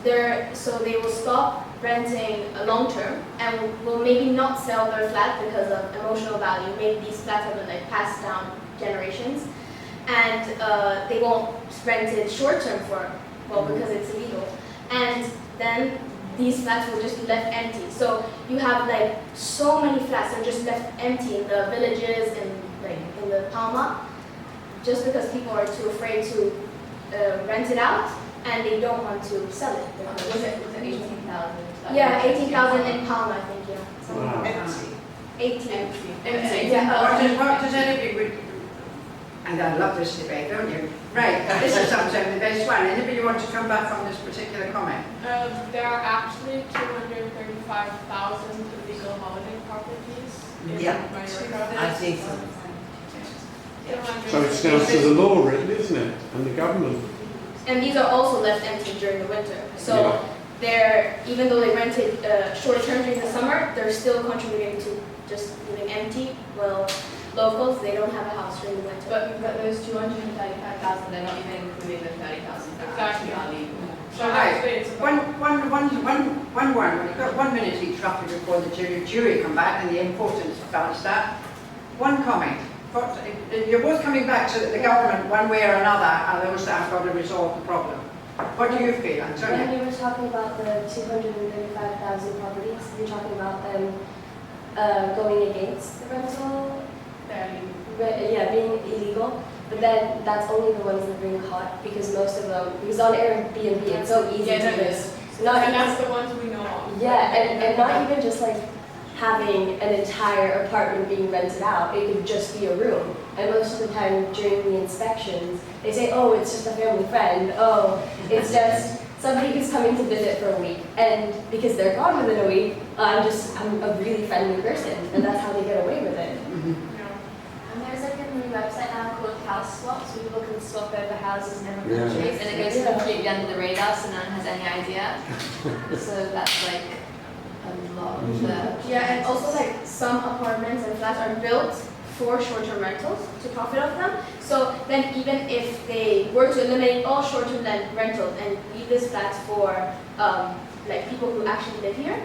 they will stop renting long term and will maybe not sell their flat because of emotional value. Maybe these flats have been like passed down generations, and they won't rent it short term because it's illegal. And then these flats will just be left empty. So you have like so many flats that are just left empty in the villages and like in the Palma, just because people are too afraid to rent it out and they don't want to sell it. Was it 18,000? Yeah, 18,000 in Palma, I think. Yeah. Wow. Empty. 18. Empty. Yeah. What does anybody, and I love this debate, don't you? Right, this is something the best one. Anybody want to come back on this particular comment? There are actually 235,000 illegal holiday properties in Mallorca. I think so. So it's down to the law, really, isn't it? And the government. And these are also left empty during the winter. So Yeah. they're, even though they rented short term during the summer, they're still contributing to just leaving empty. Well, locals, they don't have a house during the winter. But those 235,000, they're not even including the 30,000 that Exactly. actually are legal. So actually it's about We've got 1 minute each roughly before the jury come back, and the importance of that. One comment. You're both coming back to the government one way or another, and those that have got to resolve the problem. What do you feel, Antonia? When you were talking about the 235,000 properties, you're talking about them going against the rental, being illegal. But then that's only the ones that are being caught, because most of them, because on Airbnb it's so easy to miss. and that's the ones we know of. Yeah, and not even just like having an entire apartment being rented out, it could just be a room. And most of the time during the inspections, they say, oh, it's just a family friend, oh, it's just somebody who's coming to visit for a week. And because they're gone within a week, I'm a really friendly person, and that's how they get away with it. And there's like a new website now called House Swap, so people can swap over houses in different Yeah. countries. And it goes completely under the radar, so no one has any idea. So that's like a lot of the... Yeah, and also like some apartments and flats are built for short-term rentals to profit off them. So then even if they were to eliminate all short-term rentals and leave this flats for like people who actually live here,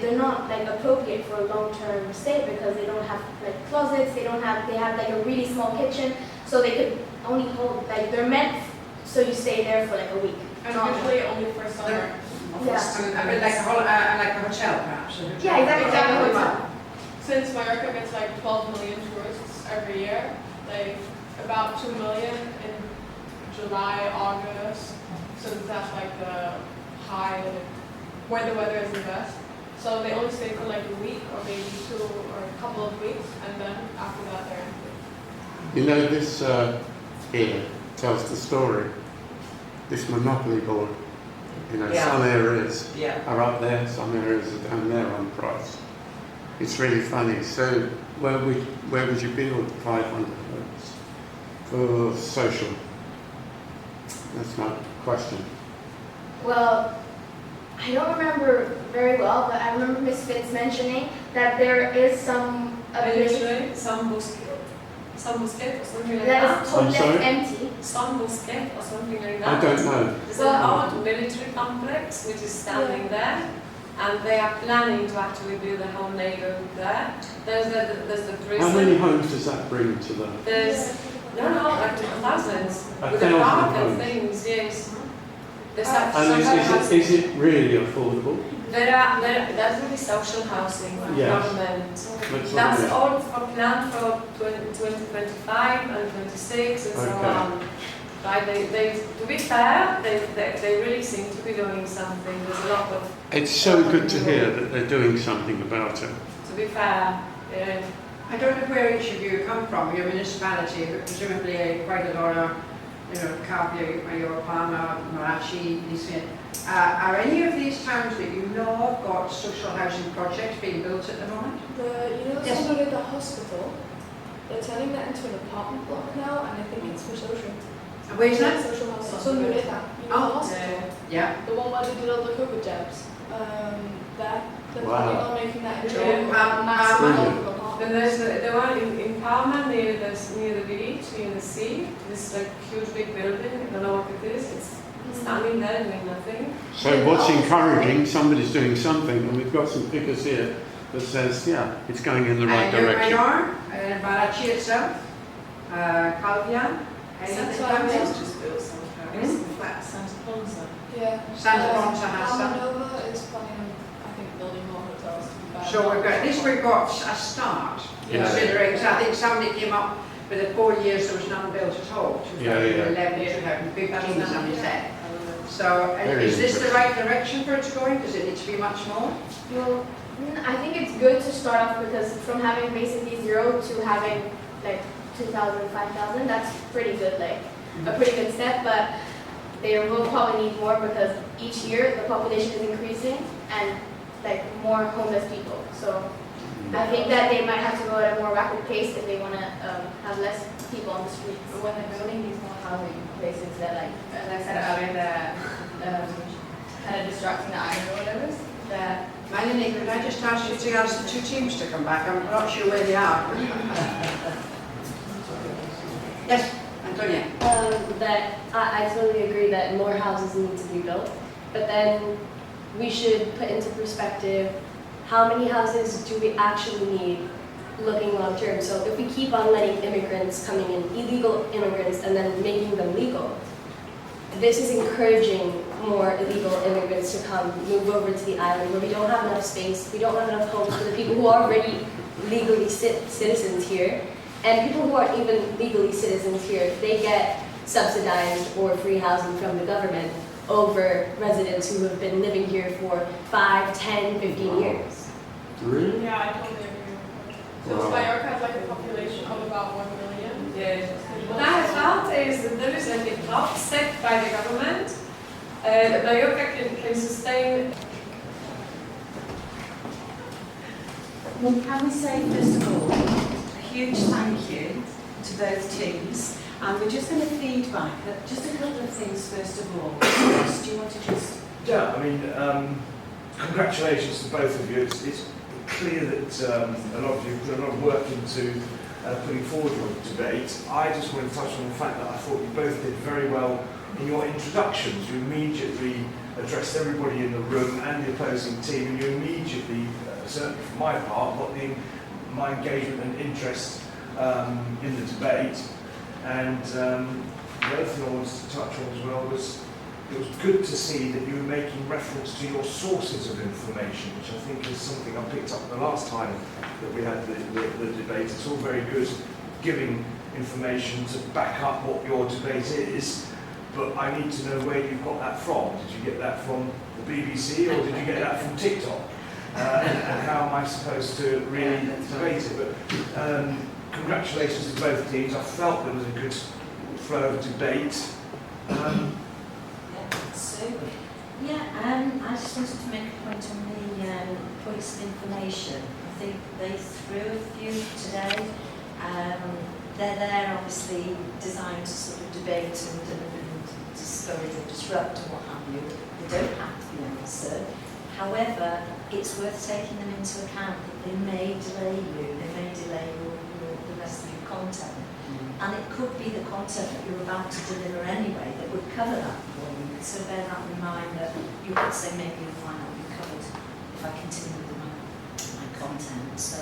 they're not like appropriate for a long-term stay because they don't have like closets, they have like a really small kitchen, so they could only hold, like they're meant so you stay there for like a week. And usually only for summer. Yeah. A bit like a hotel, perhaps. Yeah, exactly. Exactly. Since Mallorca gets like 12 million tourists every year, like about 2 million in July, August, so that's like the high, where the weather is the best. So they only stay for like a week or maybe 2 or a couple of weeks, and then after that they're empty. You know, this here tells the story. This monopoly board. You know, Yeah. some areas Yeah. are up there, some areas are down there on price. It's really funny. So where would you build 500 homes for social? That's my question. Well, I don't remember very well, but I remember Ms. Fitz mentioning that there is some Literally, some musket or something like that that. is totally I'm sorry? empty. Some musket or something like I that. don't know. There's an old military complex which is standing there, and they are planning to actually build a whole neighborhood there. There's the prison. How many homes does that bring to the... There's like thousands A with a thousand park and homes. things. Yes. There's And is it really affordable? That will be social housing from Yes. government. That's what I That's mean. all for planned for 2025 and 26 and so Okay. on. Right? They, to be fair, they really seem to be doing something. There's a lot of, It's so good to hear that they're doing something about it. to be fair, I don't know where each of you come from, your municipality, but presumably quite a lot of, Carpio, Palma, Marachi, Are any of these towns that you know of got social housing projects being built at the moment? You know, Yes. somebody at the hospital, they're turning that into an apartment block now, and I think it's for social. Where's that? Social housing. Somebody at that, you know, Oh. the hospital. Yeah. The one where they did all the COVID jabs. They're Wow. planning on making that into Yeah. a massive Brilliant. apartment. Then there's the one in Palma near the beach, near the sea. This like huge big building. I don't know what it is. It's standing there doing nothing. So what's encouraging, somebody's doing something, and we've got some figures here that says, yeah, it's going in the right direction. Vallay itself, Calvian, Santa Ponsa just built some houses, flat Santa Ponsa. Yeah. Santa Ponsa has some. Nova is planning on, I think, building more hotels. To be fair. So we've got a start, Yeah. considering, so I think somebody came up with the 4 years there was none built at all, Yeah, yeah. 2011, 2015, somebody said. So Very is this the interesting. right direction for it to go in? Does it need to be much more? Well, I think it's good to start off because from having basically 0 to having like 2,000, 5,000, that's pretty good, like a pretty good step, but they will probably need more because each year the population is increasing and like more homeless people. So I think that they might have to go at a more rapid pace if they want to have less people on the streets. But when they're building these more housing places, they're like, as I said earlier, they're kind of distracting the eye or whatever. They're Melanie, could I just ask you to ask the 2 teams to come back? I'm not sure where they are. Yes, Antonia. That I totally agree that more houses need to be built, but then we should put into perspective how many houses do we actually need looking long term. So if we keep on letting immigrants coming in, illegal immigrants, and then making them legal, this is encouraging more illegal immigrants to come, move over to the island where we don't have enough space, we don't have enough homes for the people who are already legally citizens here. And people who aren't even legally citizens here, they get subsidized or free housing from the government over residents who have been living here for 5, 10, 15 years. Really? Yeah, I totally agree. So Wow. Mallorca has like a population of about 1 million. Yeah. What I have felt is that there is like a top set by the government that Mallorca can sustain. Well, can we say, first of all, a huge thank you to both teams. And we're just going to feedback just a couple of things, first of all. Chris, do you want to just... Yeah, I mean, congratulations to both of you. It's clear that a lot of you put a lot of work into putting forward your debate. I just want to touch on the fact that I thought you both did very well in your introductions. You immediately addressed everybody in the room and the opposing team, and you immediately, certainly for my part, got my engagement and interest in the debate. And the other thing I wanted to touch on as well was it was good to see that you were making reference to your sources of information, which I think is something I picked up the last time that we had the debate. It's all very good giving information to back up what your debate is, but I need to know where you got that from. Did you get that from the BBC or did you get that from TikTok? And how am I supposed to really debate it? But congratulations to both teams. I felt there was a good flow of debate. I just wanted to make a point on the points of information. I think they threw a few today. They're there obviously designed to sort of debate and discourage or disrupt or what have you. They don't have to be answered. However, it's worth taking them into account that they may delay you, they may delay the rest of your content. And it could be the content that you're about to deliver anyway that would cover that for you. So bear that in mind that you could say maybe you'll find out you covered if I continue with my content. So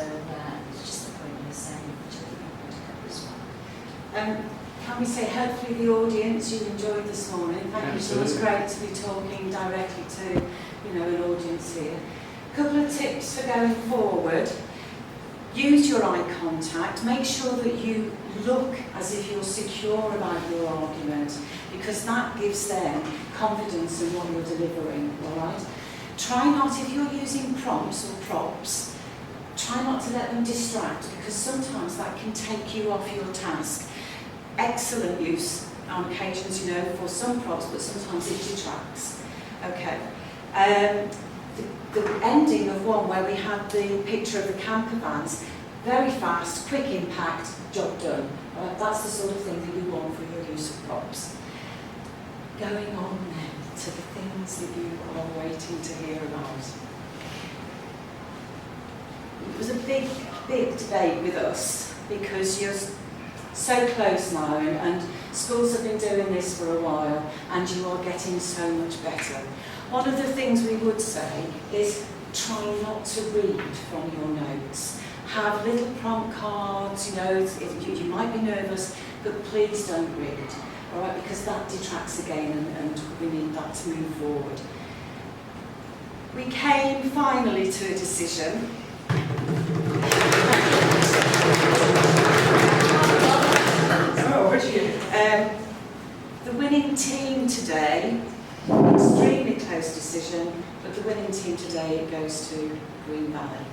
it's just the point you're saying, which I think I'm going to cover as well. Can we say hopefully the audience you enjoyed this morning? Thank you so much. It's great to be talking directly to an audience here. A couple of tips for going forward. Use your eye contact. Make sure that you look as if you're secure about your argument, because that gives them confidence in what you're delivering, all right? Try not, if you're using prompts or props, try not to let them distract, because sometimes that can take you off your task. Excellent use on occasions, for some props, but sometimes it detracts. Okay. The ending of one where we had the picture of the camper vans, very fast, quick impact, job done. That's the sort of thing that you want for your use of props. Going on then to the things that you are waiting to hear about. It was a big debate with us because you're so close now and schools have been doing this for a while and you are getting so much better. One of the things we would say is try not to read from your notes. Have little prompt cards, you know, you might be nervous, but please don't read, all right, because that detracts again and we need that to move forward. We came finally to a decision. The winning team today, extremely close decision, but the winning team today goes to Green Valley.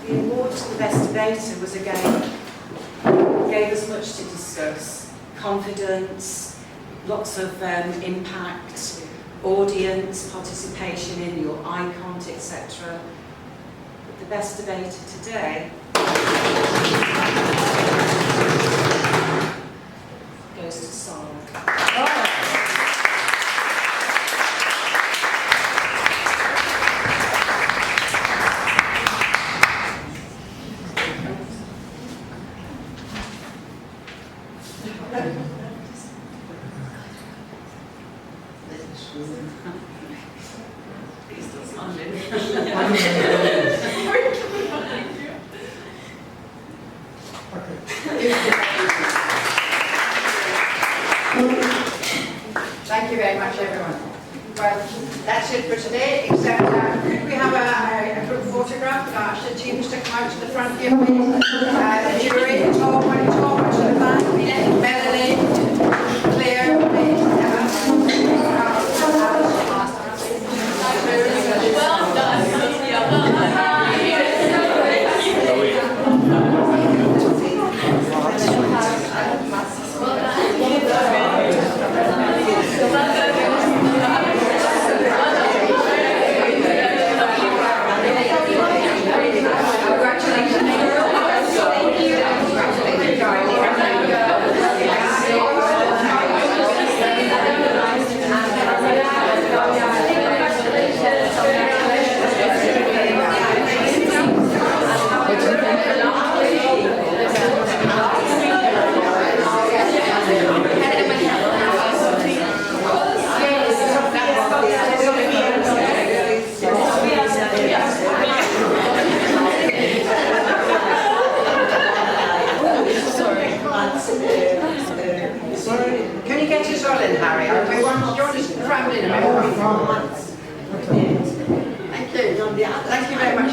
The award to the best debater was again, gave us much to discuss. Confidence, lots of impact, audience, participation in your eye contact, etc. But the best debater today goes to Sarah. Thank you very much, everyone. Well, that's it for today, except could we have a group photograph with our teams to come out to the front here, please? The jury, talk to the back, Melanie, Claire, please. Well done. Can you get us all in, Harry? You're just crammed in a bit. Thank you. Thank you very much.